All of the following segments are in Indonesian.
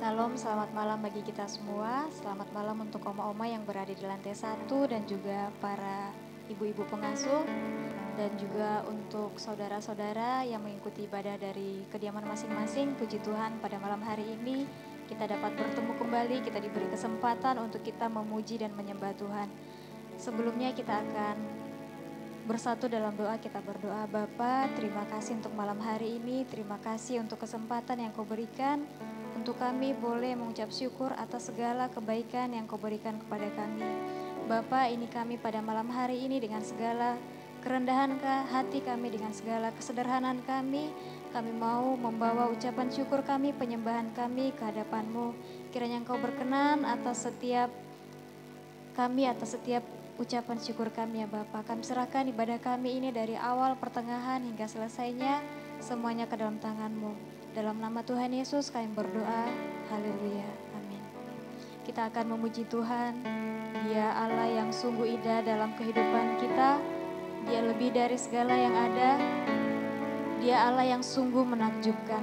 Salam, selamat malam bagi kita semua. Selamat malam untuk oma-oma yang berada di lantai 1 dan juga para ibu-ibu pengasuh. Dan juga untuk saudara-saudara yang mengikuti ibadah dari kediaman masing-masing. Puji Tuhan pada malam hari ini kita dapat bertemu kembali, kita diberi kesempatan untuk kita memuji dan menyembah Tuhan. Sebelumnya kita akan bersatu dalam doa. Kita berdoa. Bapa, terima kasih untuk malam hari ini, terima kasih untuk kesempatan yang Kau berikan untuk kami boleh mengucap syukur atas segala kebaikan yang Kau berikan kepada kami. Bapa, ini kami pada malam hari ini dengan segala kerendahan hati kami, dengan segala kesederhanaan kami mau membawa ucapan syukur kami, penyembahan kami ke hadapan-Mu. Kiranya Engkau berkenan atas setiap kami, atas setiap ucapan syukur kami ya Bapa. Kami serahkan ibadah kami ini dari awal, pertengahan hingga selesainya, semuanya ke dalam tangan-Mu. Dalam nama Tuhan Yesus kami berdoa, haleluya, amin. Kita akan memuji Tuhan, Dia Allah yang sungguh indah dalam kehidupan kita. Dia lebih dari segala yang ada, Dia Allah yang sungguh menakjubkan.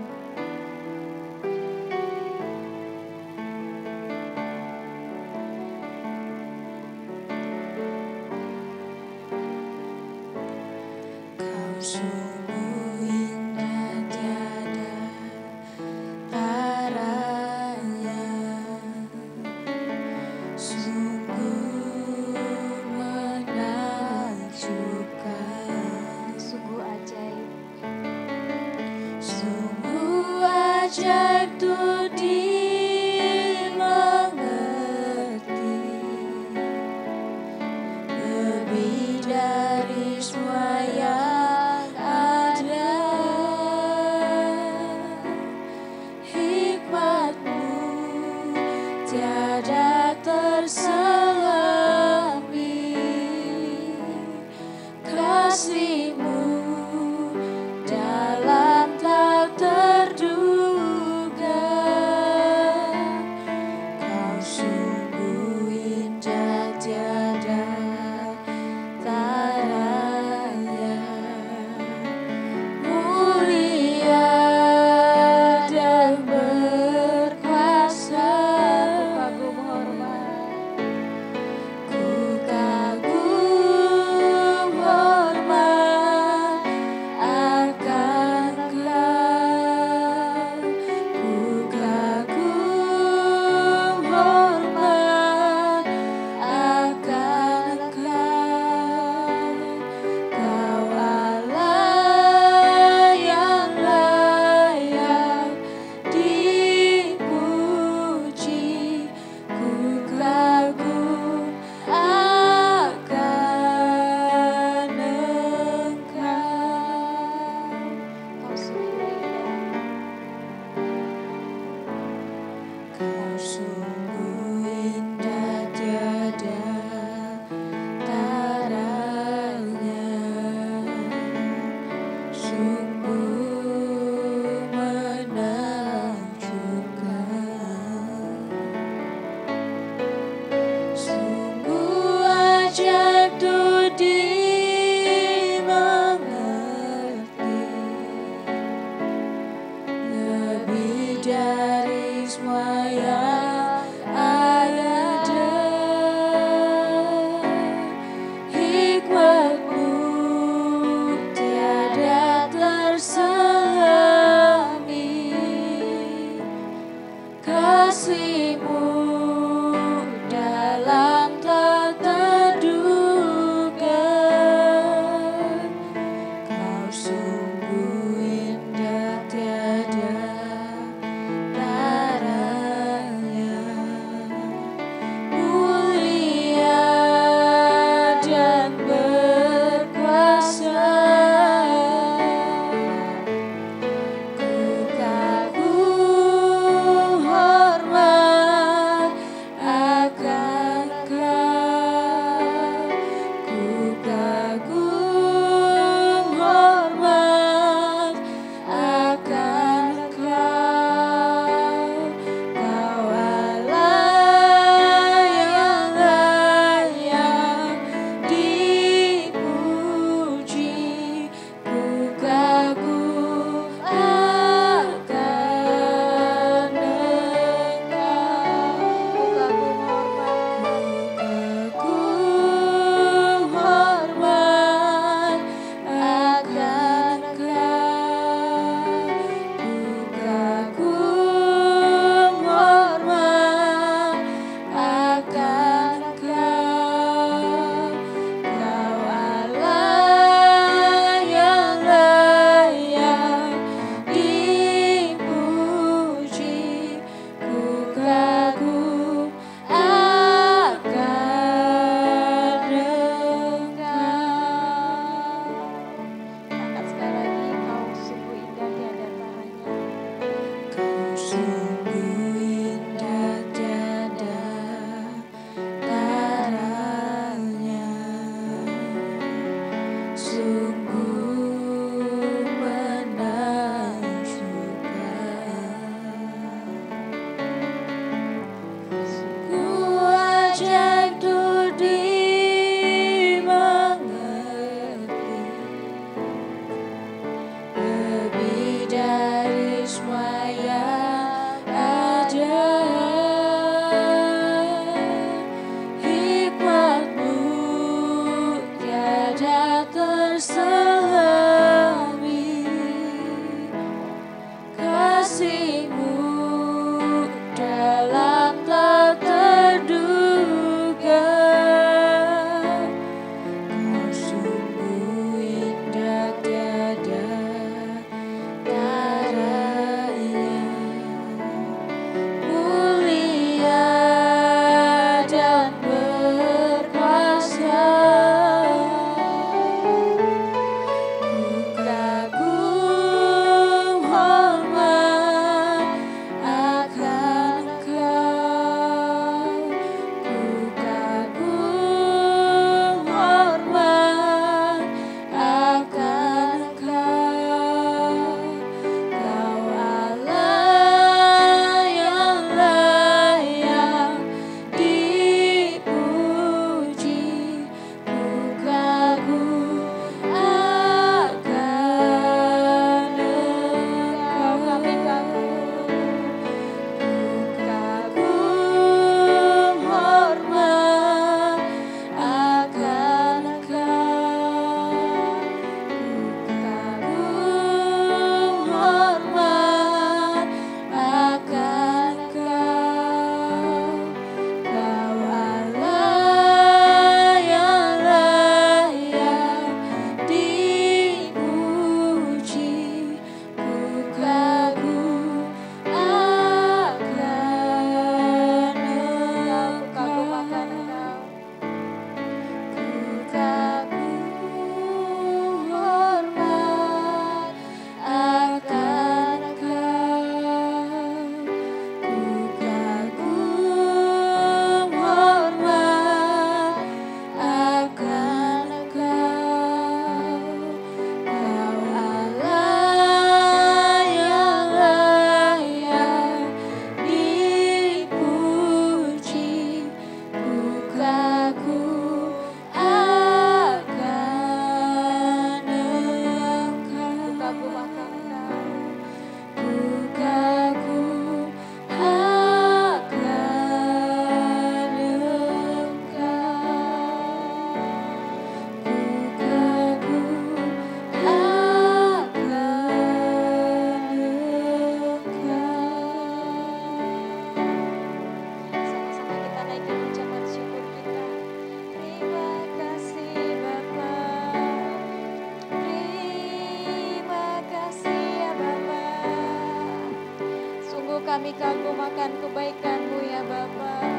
Kami kagum akan kebaikan-Mu ya Bapa.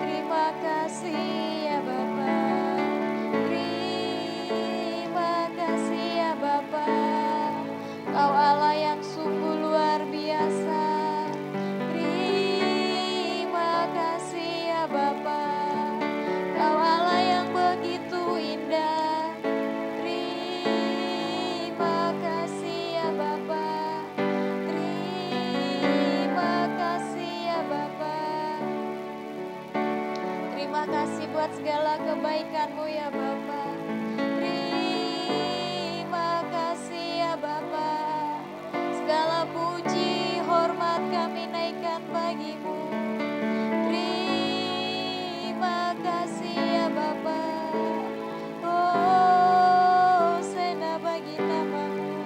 Terima kasih ya Bapa. Terima kasih ya Bapa. Kau Allah yang sungguh luar biasa. Terima kasih ya Bapa. Kau Allah yang begitu indah. Terima kasih ya Bapa. Terima kasih buat segala kebaikan-Mu ya Bapa. Terima kasih ya Bapa. Segala puji, hormat kami naikkan bagi-Mu. Terima kasih ya Bapa. Oh, sena bagi nama-Mu.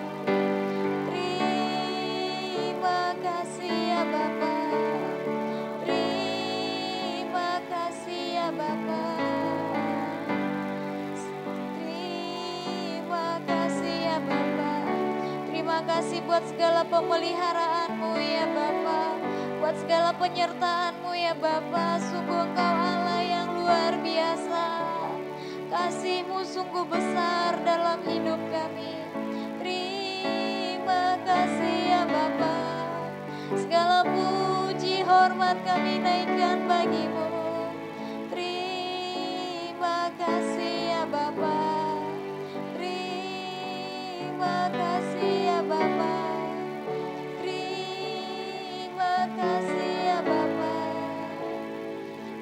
Terima kasih ya Bapa. Bapa, terima kasih ya Bapa. Terima kasih buat segala pemeliharaan-Mu ya Bapa, buat segala penyertaan-Mu ya Bapa. Sungguh Engkau Allah yang luar biasa. Kasih-Mu sungguh besar dalam hidup kami. Terima kasih ya Bapa. Segala puji hormat kami naikkan bagimu. Terima kasih ya Bapa. Terima kasih ya Bapa. Terima kasih ya Bapa.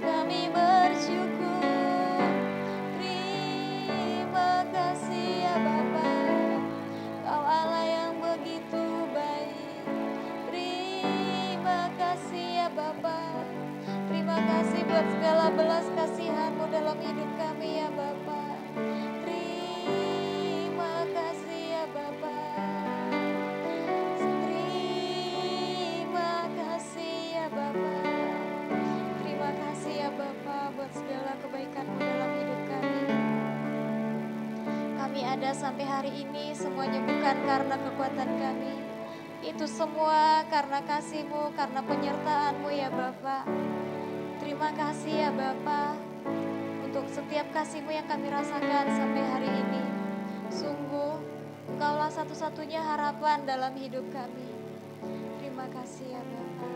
Kami bersyukur. Terima kasih ya Bapa. Kau Allah yang begitu baik. Terima kasih ya Bapa. Terima kasih buat segala belas kasihan-Mu dalam hidup kami ya Bapa. Terima kasih ya Bapa. Terima kasih ya Bapa. Terima kasih ya Bapa buat segala kebaikan-Mu dalam hidup kami. Kami ada sampai hari ini semuanya bukan karena kekuatan kami. Itu semua karena kasih-Mu, karena penyertaan-Mu ya Bapa. Terima kasih ya Bapa untuk setiap kasih-Mu yang kami rasakan sampai hari ini. Sungguh Engkaulah satu-satunya harapan dalam hidup kami. Terima kasih ya Bapa.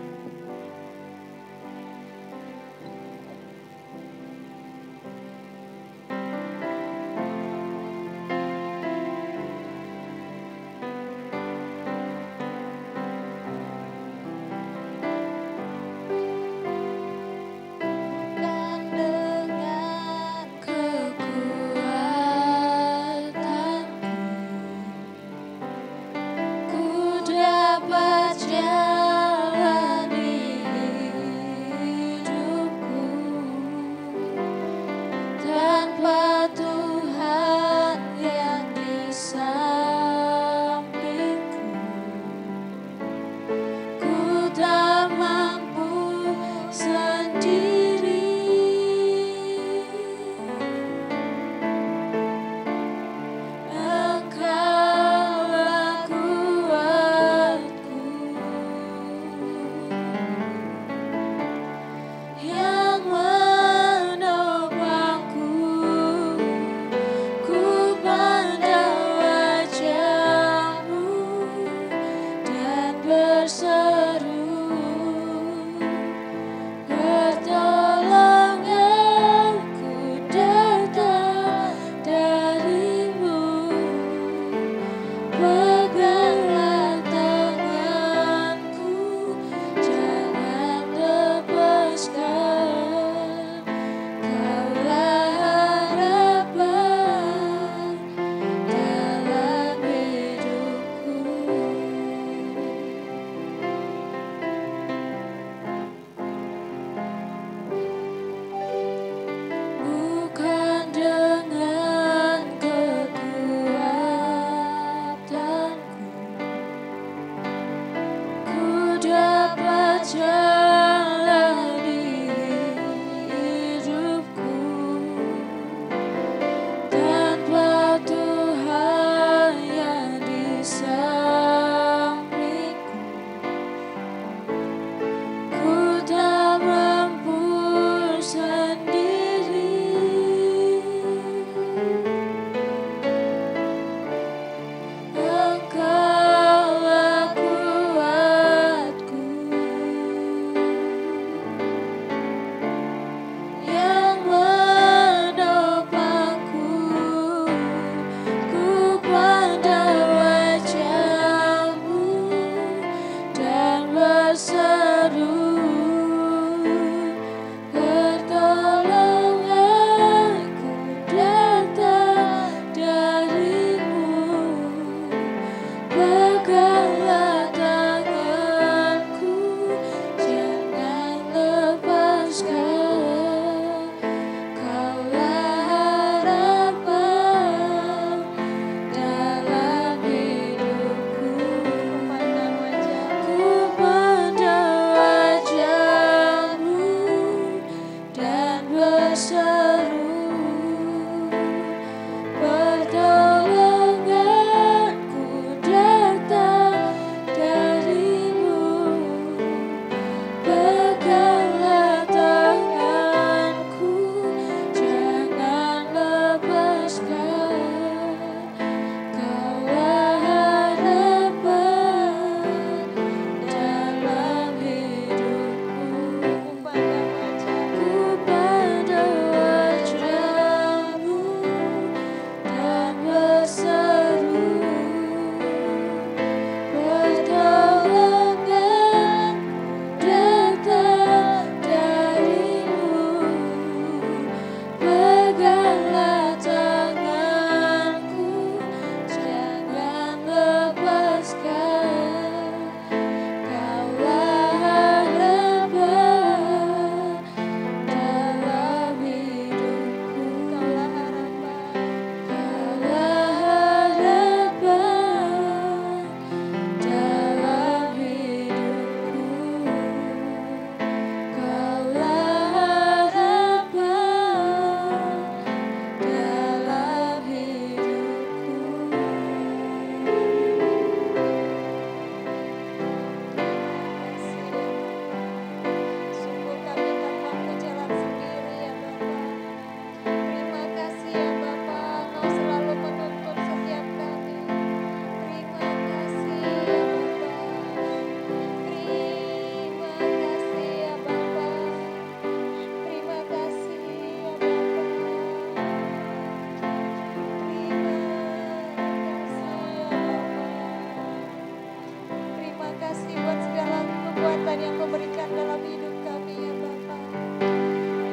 kekuatan yang Kau berikan dalam hidup kami ya Bapa.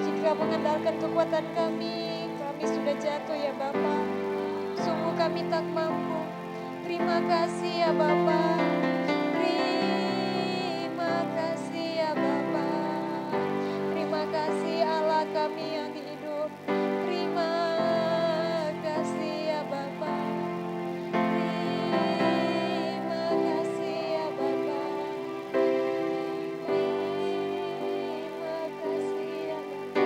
Jika mengandalkan kekuatan kami sudah jatuh ya Bapa. Sungguh kami tak mampu. Terima kasih ya Bapa. Terima kasih ya Bapa. Terima kasih Allah kami yang hidup. Terima kasih ya Bapa. Terima kasih ya Bapa. Terima kasih ya Bapa.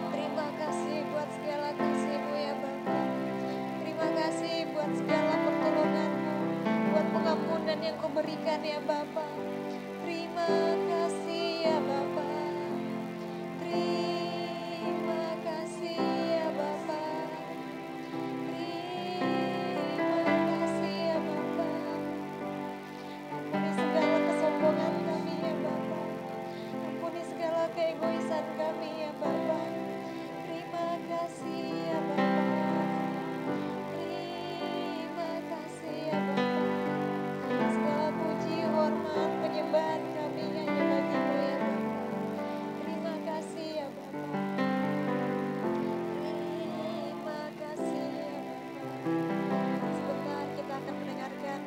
Terima kasih buat segala kasih-Mu ya Bapa. Terima kasih buat segala pertolongan-Mu, buat pengampunan yang Kau berikan ya Bapa. Terima kasih ya Bapa. Terima kasih ya Bapa. Terima kasih ya Bapa. Ampuni segala kesombongan kami ya Bapa. Ampuni segala keegoisan kami ya Bapa. Terima kasih ya Bapa. Terima kasih ya Bapa. Segala puji, hormat, penyembahan kami hanya bagi-Mu ya Bapa. Terima kasih ya Bapa. Terima kasih ya Bapa. Sebentar kita akan mendengarkan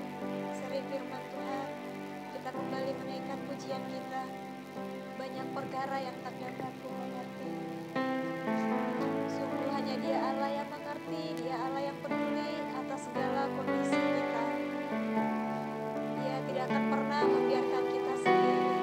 seri firman Tuhan. Kita kembali menaikkan pujian kita. Banyak perkara yang tak dapat ku mengerti. Sungguh hanya Dia Allah yang mengerti, Dia Allah yang peduli atas segala kondisi kita. Dia tidak akan pernah membiarkan kita sendiri.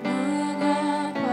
Mengapa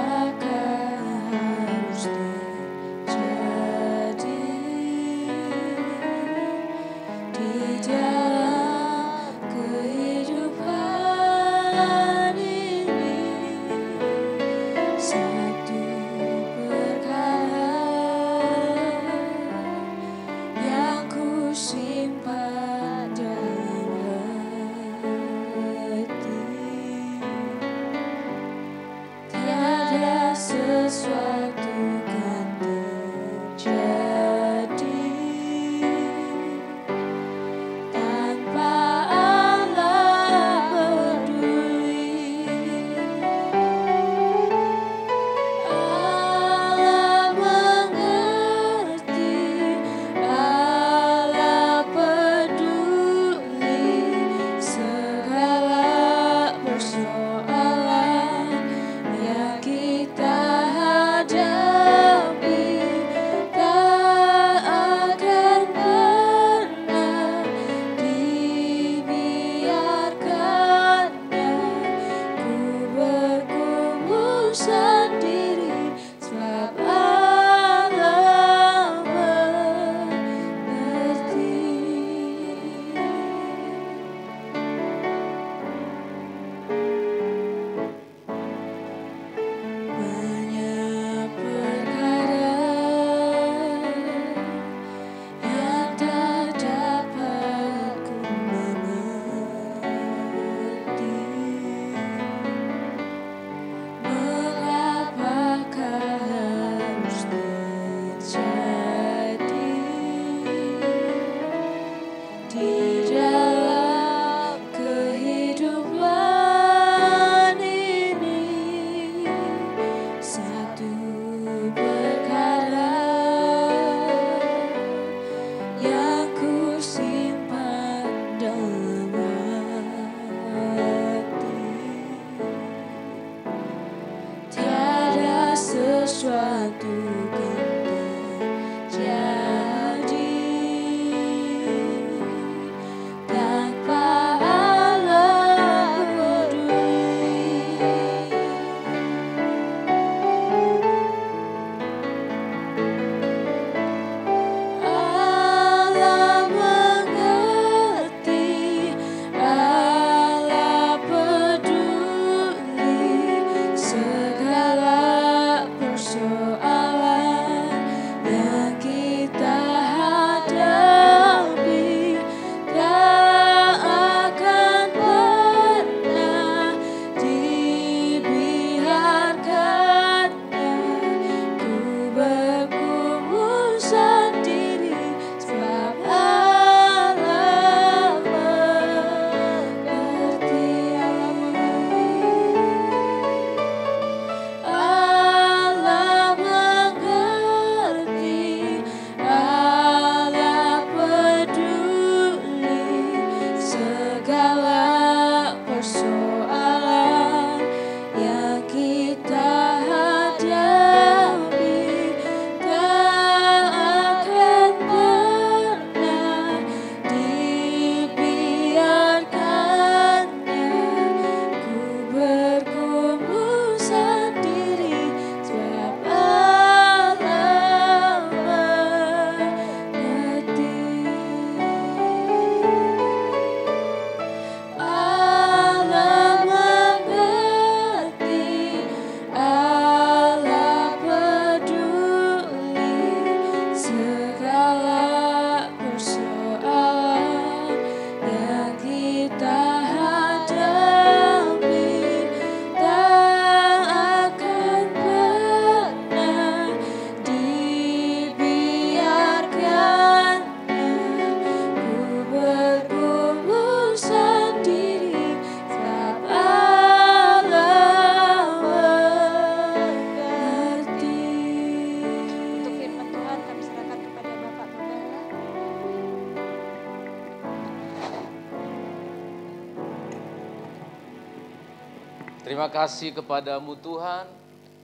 Terima kasih kepadamu Tuhan,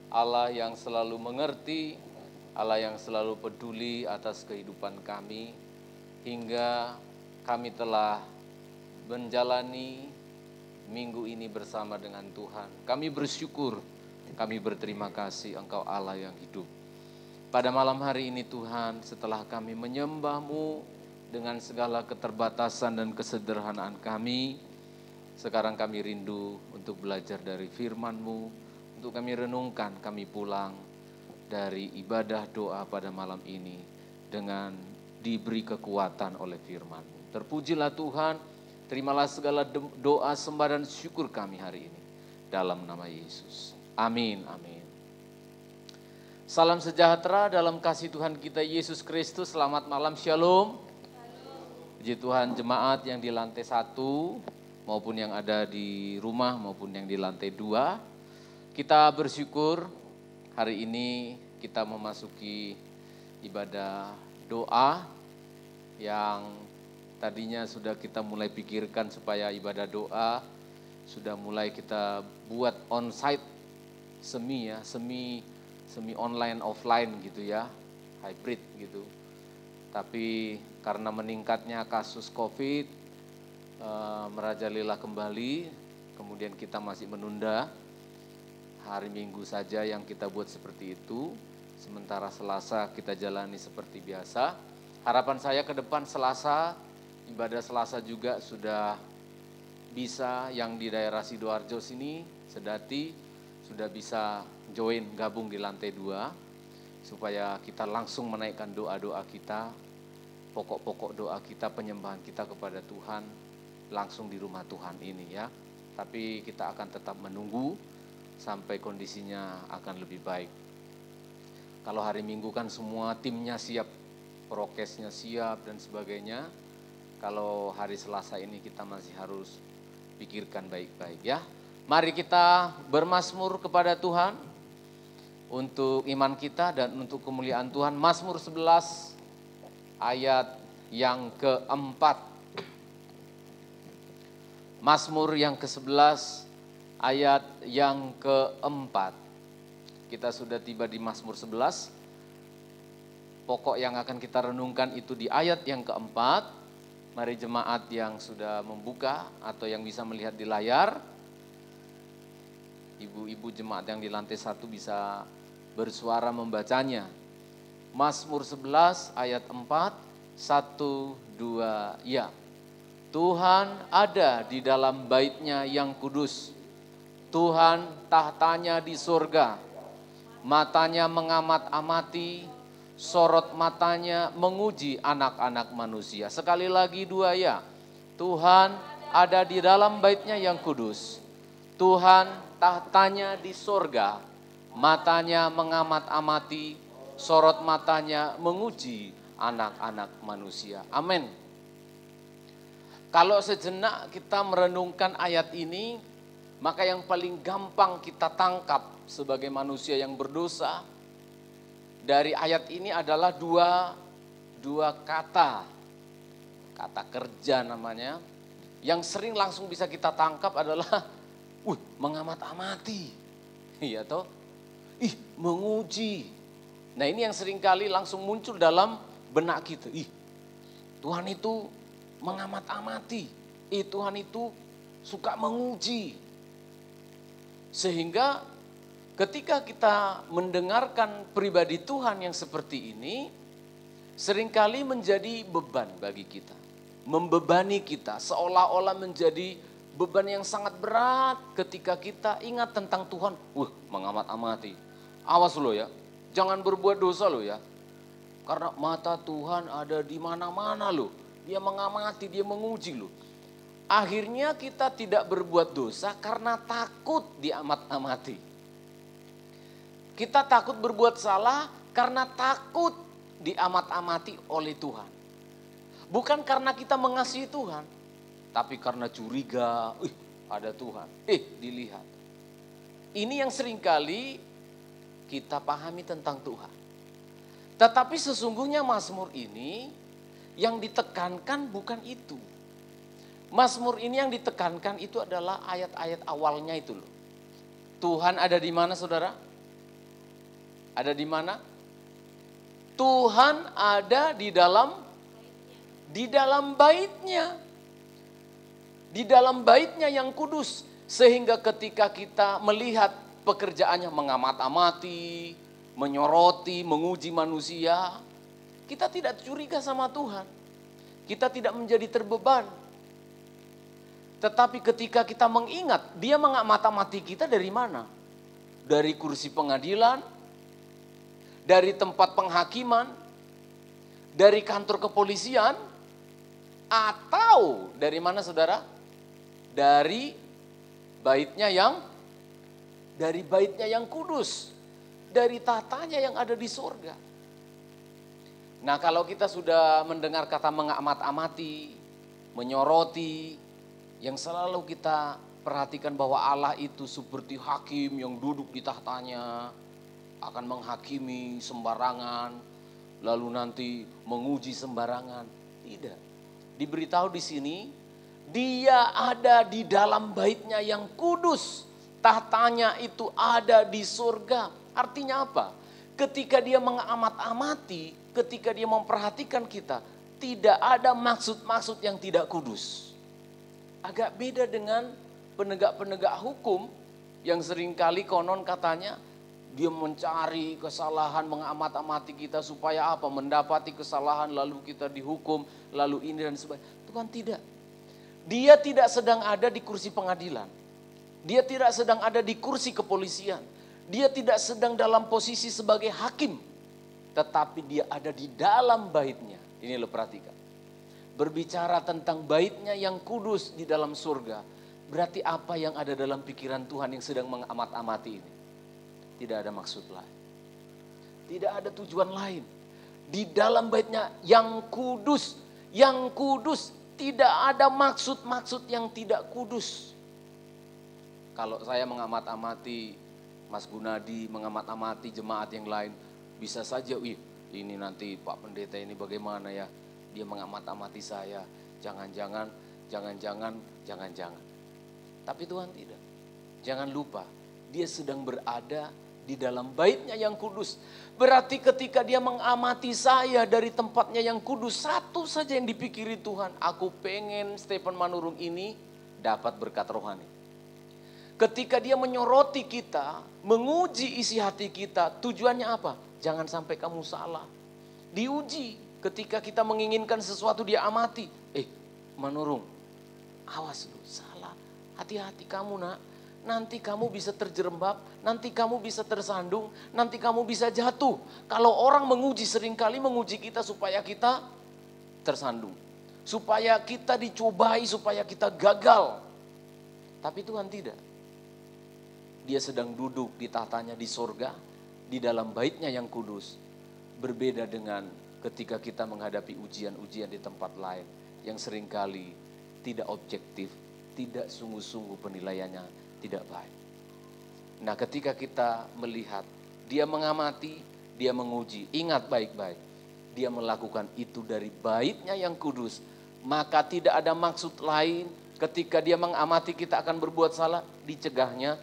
Allah yang selalu mengerti, Allah yang selalu peduli atas kehidupan kami, hingga kami telah menjalani minggu ini bersama dengan Tuhan. Kami bersyukur, kami berterima kasih Engkau Allah yang hidup. Pada malam hari ini Tuhan, setelah kami menyembah-Mu dengan segala keterbatasan dan kesederhanaan kami, sekarang kami rindu untuk belajar dari firman-Mu, untuk kami renungkan, kami pulang dari ibadah doa pada malam ini dengan diberi kekuatan oleh firman-Mu. Terpujilah Tuhan, terimalah segala doa, sembah dan syukur kami hari ini. Dalam nama Yesus. Amin, amin. Salam sejahtera dalam kasih Tuhan kita Yesus Kristus. Selamat malam, shalom. Puji Tuhan, jemaat yang di lantai 1, maupun yang ada di rumah maupun yang di lantai 2. Kita bersyukur hari ini kita memasuki ibadah doa yang tadinya sudah kita mulai pikirkan supaya ibadah doa sudah mulai kita buat on-site semi online offline gitu ya, hybrid gitu. Tapi karena meningkatnya kasus COVID, merajalela kembali, kemudian kita masih menunda. Hari Minggu saja yang kita buat seperti itu, sementara Selasa kita jalani seperti biasa. Harapan saya ke depan Selasa, ibadah Selasa juga sudah bisa, yang di daerah Sidoarjo sini, Sedati, sudah bisa join gabung di lantai 2, supaya kita langsung menaikkan doa-doa kita, pokok-pokok doa kita, penyembahan kita kepada Tuhan, langsung di rumah Tuhan ini ya. Tapi kita akan tetap menunggu sampai kondisinya akan lebih baik. Kalau hari Minggu kan semua timnya siap, prokesnya siap dan sebagainya. Kalau hari Selasa ini kita masih harus pikirkan baik-baik ya. Mari kita bermazmur kepada Tuhan untuk iman kita dan untuk kemuliaan Tuhan. Mazmur 11 ayat yang keempat. Mazmur yang ke-11 ayat yang keempat. Kita sudah tiba di Mazmur 11. Pokok yang akan kita renungkan itu di ayat yang keempat. Mari jemaat yang sudah membuka atau yang bisa melihat di layar, ibu-ibu jemaat yang di lantai 1 bisa bersuara membacanya. Mazmur 11 ayat 4, 1, 2, ya. Tuhan ada di dalam bait-Nya yang kudus. Tuhan tahtanya di surga. Matanya mengamat-amati, sorot matanya menguji anak-anak manusia. Sekali lagi 2 ya. Tuhan ada di dalam bait-Nya yang kudus. Tuhan tahtanya di surga. Matanya mengamat-amati, sorot matanya menguji anak-anak manusia. Amin. Kalau sejenak kita merenungkan ayat ini, maka yang paling gampang kita tangkap sebagai manusia yang berdosa dari ayat ini adalah dua kata kerja namanya, yang sering langsung bisa kita tangkap adalah mengamat-amati, iya toh, menguji. Nah ini yang seringkali langsung muncul dalam benak kita, Tuhan itu mengamat-amati, Tuhan itu suka menguji. Sehingga ketika kita mendengarkan pribadi Tuhan yang seperti ini, seringkali menjadi beban bagi kita. Membebani kita, seolah-olah menjadi beban yang sangat berat ketika kita ingat tentang Tuhan. Mengamat-amati. Awas lo ya, jangan berbuat dosa lo ya. Karena mata Tuhan ada di mana-mana lo. Dia mengamati, dia menguji lo. Akhirnya kita tidak berbuat dosa karena takut diamat-amati. Kita takut berbuat salah karena takut diamat-amati oleh Tuhan. Bukan karena kita mengasihi Tuhan, tapi karena curiga, ada Tuhan, dilihat. Ini yang seringkali kita pahami tentang Tuhan. Tetapi sesungguhnya Mazmur ini yang ditekankan bukan itu. Mazmur ini yang ditekankan itu adalah ayat-ayat awalnya itu loh. Tuhan ada di mana saudara? Ada di mana? Tuhan ada di dalam bait-Nya. Di dalam bait-Nya yang kudus. Sehingga ketika kita melihat pekerjaannya mengamat-amati, menyoroti, menguji manusia, kita tidak curiga sama Tuhan. Kita tidak menjadi terbeban. Tetapi ketika kita mengingat, dia mengamat-amati kita dari mana? Dari kursi pengadilan, dari tempat penghakiman, dari kantor kepolisian, atau dari mana saudara? Dari bait-Nya yang kudus, dari tatanya yang ada di surga. Nah, kalau kita sudah mendengar kata mengamat-amati, menyoroti, yang selalu kita perhatikan bahwa Allah itu seperti hakim yang duduk di tahtanya, akan menghakimi sembarangan, lalu nanti menguji sembarangan. Tidak. Diberitahu di sini, dia ada di dalam bait-Nya yang kudus. Tahtanya itu ada di surga. Artinya apa? Ketika dia mengamat-amati, ketika dia memperhatikan kita, tidak ada maksud-maksud yang tidak kudus. Agak beda dengan penegak-penegak hukum yang seringkali konon katanya dia mencari kesalahan, mengamat-amati kita supaya apa? Mendapati kesalahan lalu kita dihukum, lalu ini dan sebagainya. Tuhan tidak. Dia tidak sedang ada di kursi pengadilan. Dia tidak sedang ada di kursi kepolisian. Dia tidak sedang dalam posisi sebagai hakim. Tetapi dia ada di dalam bait-Nya. Ini lo perhatikan. Berbicara tentang bait-Nya yang kudus di dalam surga. Berarti apa yang ada dalam pikiran Tuhan yang sedang mengamat-amati ini? Tidak ada maksud lain. Tidak ada tujuan lain. Di dalam bait-Nya yang kudus. Yang kudus, tidak ada maksud-maksud yang tidak kudus. Kalau saya mengamat-amati Mas Gunadi, mengamat-amati jemaat yang lain, bisa saja, ini nanti Pak Pendeta ini bagaimana ya? Dia mengamat-amati saya, jangan-jangan. Tapi Tuhan tidak. Jangan lupa, dia sedang berada di dalam bait-Nya yang kudus. Berarti ketika dia mengamati saya dari tempatnya yang kudus, satu saja yang dipikiri Tuhan, aku pengen Stephen Manurung ini dapat berkat rohani. Ketika dia menyoroti kita, menguji isi hati kita, tujuannya apa? Jangan sampai kamu salah. Diuji. Ketika kita menginginkan sesuatu dia amati. Manurung, awas lu, salah. Hati-hati kamu nak. Nanti kamu bisa terjerembab, nanti kamu bisa tersandung, nanti kamu bisa jatuh. Kalau orang menguji, seringkali menguji kita supaya kita tersandung. Supaya kita dicobai, supaya kita gagal. Tapi Tuhan tidak. Dia sedang duduk di tahtanya di surga, di dalam bait-Nya yang kudus. Berbeda dengan ketika kita menghadapi ujian-ujian di tempat lain yang seringkali tidak objektif, tidak sungguh-sungguh penilaiannya tidak baik. Nah, ketika kita melihat dia mengamati, dia menguji, ingat baik-baik. Dia melakukan itu dari bait-Nya yang kudus, maka tidak ada maksud lain. Ketika dia mengamati kita akan berbuat salah, dicegahnya.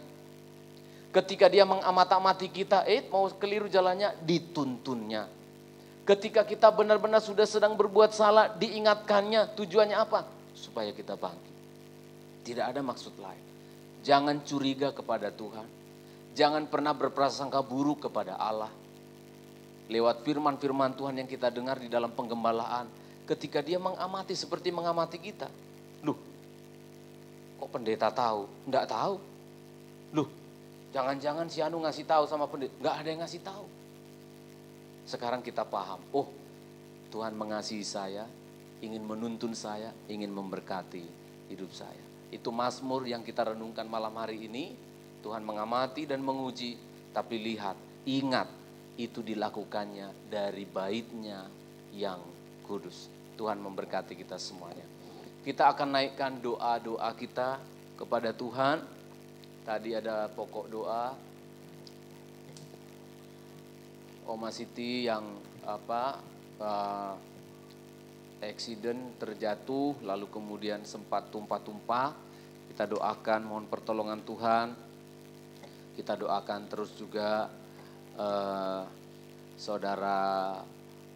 Ketika dia mengamat-amati kita, mau keliru jalannya, dituntunnya. Ketika kita benar-benar sudah sedang berbuat salah, diingatkannya. Tujuannya apa? Supaya kita bangkit. Tidak ada maksud lain. Jangan curiga kepada Tuhan. Jangan pernah berprasangka buruk kepada Allah. Lewat firman-firman Tuhan yang kita dengar di dalam penggembalaan. Ketika dia mengamati seperti mengamati kita. Loh, kok pendeta tahu? Enggak tahu. Loh, jangan-jangan si Anu ngasih tahu sama pendeta. Enggak ada yang ngasih tahu. Sekarang kita paham, Tuhan mengasihi saya, ingin menuntun saya, ingin memberkati hidup saya. Itu Mazmur yang kita renungkan malam hari ini. Tuhan mengamati dan menguji, tapi lihat, ingat, itu dilakukannya dari bait-Nya yang kudus. Tuhan memberkati kita semuanya. Kita akan naikkan doa-doa kita kepada Tuhan. Tadi ada pokok doa. Oma Siti yang accident terjatuh lalu kemudian sempat tumpah-tumpah. Kita doakan mohon pertolongan Tuhan Kita doakan terus juga Saudara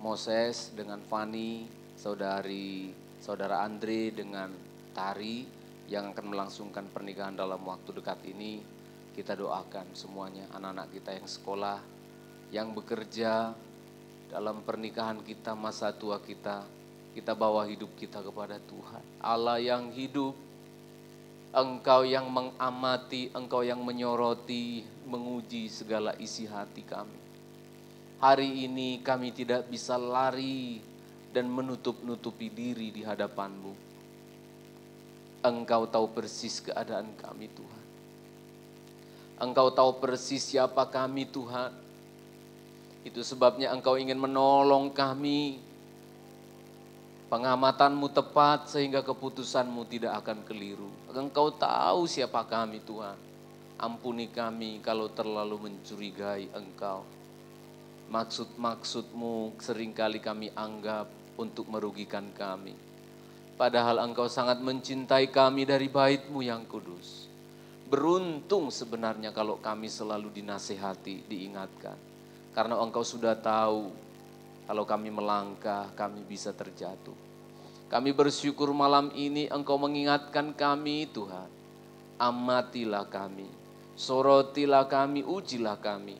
Moses dengan Fani, Saudara Andre dengan Tari yang akan melangsungkan pernikahan dalam waktu dekat ini. Kita doakan semuanya, anak-anak kita yang sekolah, yang bekerja, dalam pernikahan kita, masa tua kita bawa hidup kita kepada Tuhan. Allah yang hidup, Engkau yang mengamati, Engkau yang menyoroti, menguji segala isi hati kami. Hari ini kami tidak bisa lari dan menutup-nutupi diri di hadapan-Mu. Engkau tahu persis keadaan kami, Tuhan. Engkau tahu persis siapa kami, Tuhan. Itu sebabnya Engkau ingin menolong kami. Pengamatan-Mu tepat sehingga keputusan-Mu tidak akan keliru. Engkau tahu siapa kami, Tuhan. Ampuni kami kalau terlalu mencurigai Engkau. Maksud-maksud-Mu seringkali kami anggap untuk merugikan kami. Padahal Engkau sangat mencintai kami dari bait-Mu yang kudus. Beruntung sebenarnya kalau kami selalu dinasihati, diingatkan. Karena Engkau sudah tahu kalau kami melangkah, kami bisa terjatuh. Kami bersyukur malam ini Engkau mengingatkan kami, Tuhan. Amatilah kami, sorotilah kami, ujilah kami,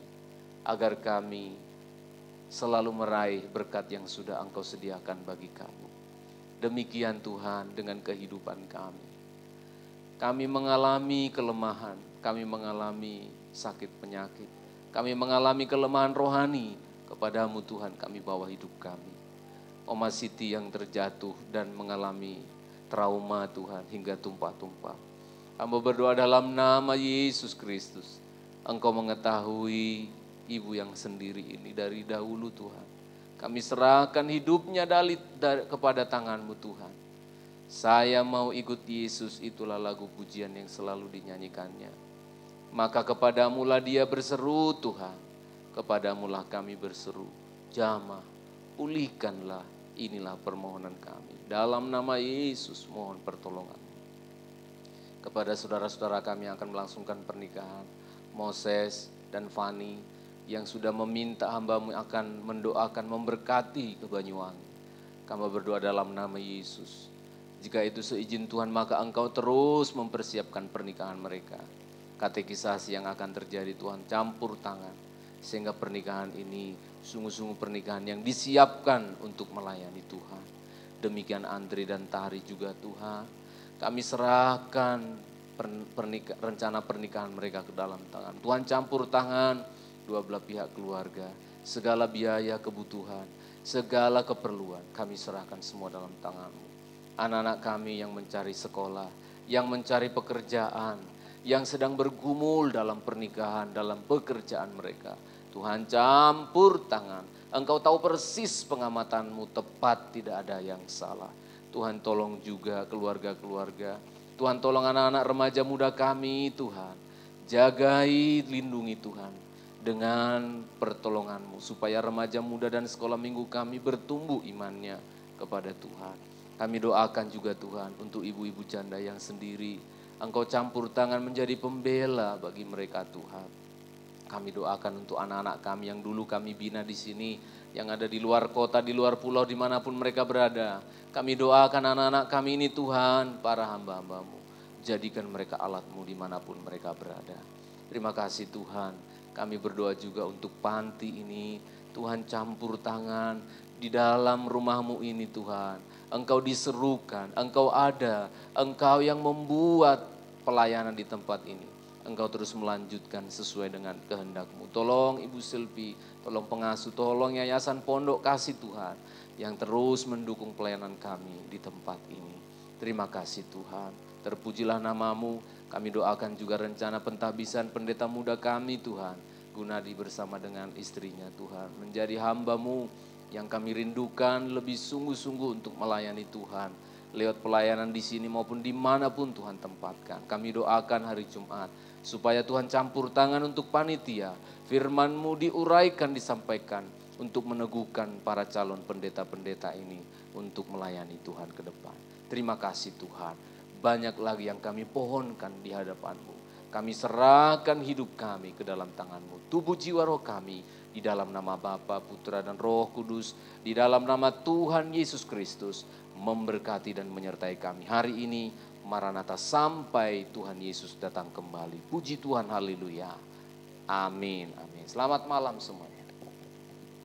agar kami selalu meraih berkat yang sudah Engkau sediakan bagi kami. Demikian Tuhan dengan kehidupan kami. Kami mengalami kelemahan, kami mengalami sakit penyakit, kami mengalami kelemahan rohani. Kepadamu Tuhan kami bawa hidup kami. Oma Siti yang terjatuh dan mengalami trauma Tuhan hingga tumpah-tumpah. Hamba berdoa dalam nama Yesus Kristus. Engkau mengetahui ibu yang sendiri ini dari dahulu Tuhan. Kami serahkan hidupnya kepada tangan-Mu Tuhan. Saya mau ikut Yesus, itulah lagu pujian yang selalu dinyanyikannya. Maka kepadamu-lah dia berseru Tuhan. Kepadamu-lah kami berseru. Jamah, pulihkanlah, inilah permohonan kami. Dalam nama Yesus mohon pertolongan. Kepada saudara-saudara kami yang akan melangsungkan pernikahan, Moses dan Fani, yang sudah meminta hamba-Mu akan mendoakan, memberkati ke Banyuwangi. Kami berdoa dalam nama Yesus. Jika itu seizin Tuhan, maka Engkau terus mempersiapkan pernikahan mereka. Katekisasi yang akan terjadi Tuhan, campur tangan. Sehingga pernikahan ini sungguh-sungguh pernikahan yang disiapkan untuk melayani Tuhan. Demikian Andri dan Tari juga Tuhan. Kami serahkan rencana pernikahan mereka ke dalam tangan. Tuhan campur tangan dua belah pihak keluarga. Segala biaya kebutuhan, segala keperluan kami serahkan semua dalam tangan-Mu. Anak-anak kami yang mencari sekolah, yang mencari pekerjaan, yang sedang bergumul dalam pernikahan, dalam pekerjaan mereka. Tuhan campur tangan. Engkau tahu persis pengamatan-Mu tepat, tidak ada yang salah. Tuhan tolong juga keluarga-keluarga. Tuhan tolong anak-anak remaja muda kami Tuhan. Jagai, lindungi Tuhan dengan pertolongan-Mu. Supaya remaja muda dan sekolah minggu kami bertumbuh imannya kepada Tuhan. Kami doakan juga Tuhan untuk ibu-ibu janda yang sendiri. Engkau campur tangan menjadi pembela bagi mereka Tuhan. Kami doakan untuk anak-anak kami yang dulu kami bina di sini, yang ada di luar kota, di luar pulau, dimanapun mereka berada. Kami doakan anak-anak kami ini Tuhan, para hamba-hamba-Mu. Jadikan mereka alat-Mu dimanapun mereka berada. Terima kasih Tuhan. Kami berdoa juga untuk panti ini. Tuhan campur tangan di dalam rumah-Mu ini Tuhan. Engkau diserukan, Engkau ada, Engkau yang membuat pelayanan di tempat ini. Engkau terus melanjutkan sesuai dengan kehendak-Mu. Tolong Ibu Silvi, tolong pengasuh, tolong Yayasan Pondok Kasih Tuhan yang terus mendukung pelayanan kami di tempat ini. Terima kasih Tuhan, terpujilah nama-Mu. Kami doakan juga rencana pentahbisan pendeta muda kami Tuhan. Gunadi bersama dengan istrinya Tuhan, menjadi hamba-Mu yang kami rindukan lebih sungguh-sungguh untuk melayani Tuhan. Lewat pelayanan di sini maupun dimanapun Tuhan tempatkan. Kami doakan hari Jumat supaya Tuhan campur tangan untuk panitia. Firman-Mu diuraikan, disampaikan untuk meneguhkan para calon pendeta-pendeta ini untuk melayani Tuhan ke depan. Terima kasih Tuhan. Banyak lagi yang kami pohonkan di hadapan-Mu. Kami serahkan hidup kami ke dalam tangan-Mu. Tubuh jiwa roh kami di dalam nama Bapa, Putra dan Roh Kudus. Di dalam nama Tuhan Yesus Kristus memberkati dan menyertai kami hari ini. Maranatha sampai Tuhan Yesus datang kembali. Puji Tuhan, haleluya. Amin, amin. Selamat malam semuanya.